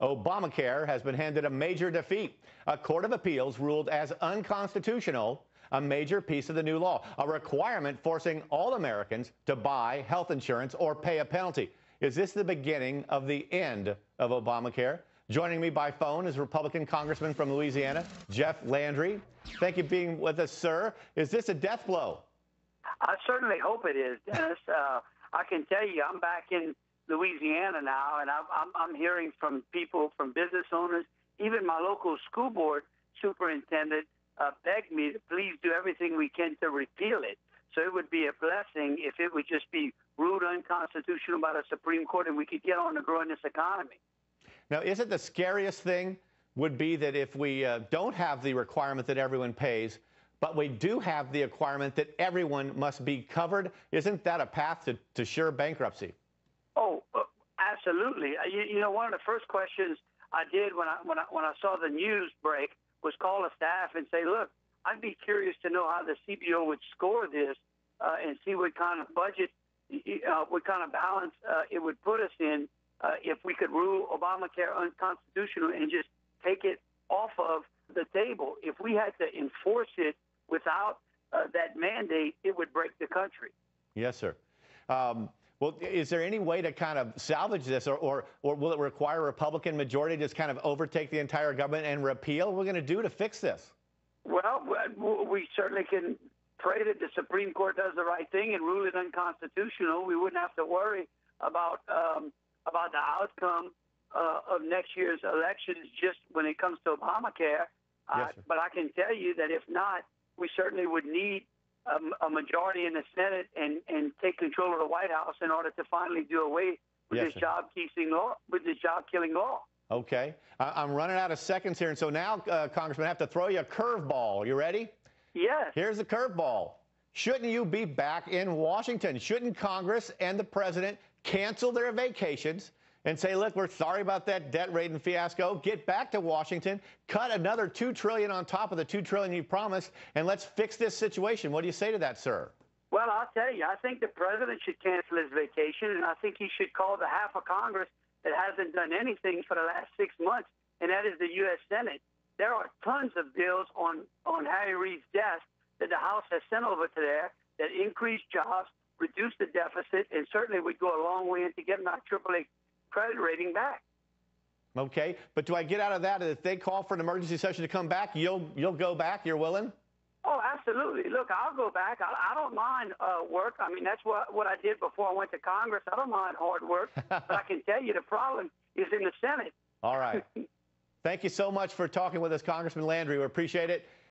Obamacare has been handed a major defeat. A court of appeals ruled as unconstitutional a major piece of the new law, a requirement forcing all Americans to buy health insurance or pay a penalty. Is this the beginning of the end of Obamacare? Joining me by phone is Republican Congressman from Louisiana, Jeff Landry. Thank you for being with us, sir. Is this a death blow? I certainly hope it is, Dennis. I can tell you, I'm back in Louisiana now, and I'm hearing from people, from business owners, even my local school board superintendent begged me to please do everything we can to repeal it. So it would be a blessing if it would just be ruled unconstitutional by the Supreme Court and we could get on to growing this economy. Now, isn't the scariest thing would be that if we don't have the requirement that everyone pays, but we do have the requirement that everyone must be covered? Isn't that a path to sure bankruptcy? Oh, absolutely. You know, one of the first questions I did when I saw the news break was call the staff and say, look, I'd be curious to know how the CBO would score this and see what kind of budget, what kind of balance it would put us in if we could rule Obamacare unconstitutional and just take it off of the table. If we had to enforce it without that mandate, it would break the country. Yes, sir. Well, is there any way to kind of salvage this, or will it require a Republican majority to just kind of overtake the entire government and repeal? What are we going to do to fix this? Well, we certainly can pray that the Supreme Court does the right thing and rule it unconstitutional. We wouldn't have to worry about the outcome of next year's elections just when it comes to Obamacare. Yes, but I can tell you that if not, we certainly would need a majority in the Senate and take control of the White House in order to finally do away with Yes, this job-killing law. Okay. I'm running out of seconds here, and so now, Congressman, I have to throw you a curveball. You ready? Yes. Here's the curveball. Shouldn't you be back in Washington? Shouldn't Congress and the president cancel their vacations and say, look, we're sorry about that debt rating fiasco, get back to Washington, cut another $2 trillion on top of the $2 trillion you promised, and let's fix this situation? What do you say to that, sir? Well, I'll tell you, I think the president should cancel his vacation, and I think he should call the half of Congress that hasn't done anything for the last 6 months, and that is the U.S. Senate. There are tons of bills on Harry Reid's desk that the House has sent over to there that increase jobs, reduce the deficit, and certainly would go a long way into getting our AAA credit rating back. Okay, but do I get out of that if they call for an emergency session to come back, you'll go back? You're willing? Oh, absolutely. Look, I'll go back. I don't mind work. I mean, that's what I did before I went to Congress. I don't mind hard work, but I can tell you the problem is in the Senate. All right. Thank you so much for talking with us, Congressman Landry. We appreciate it.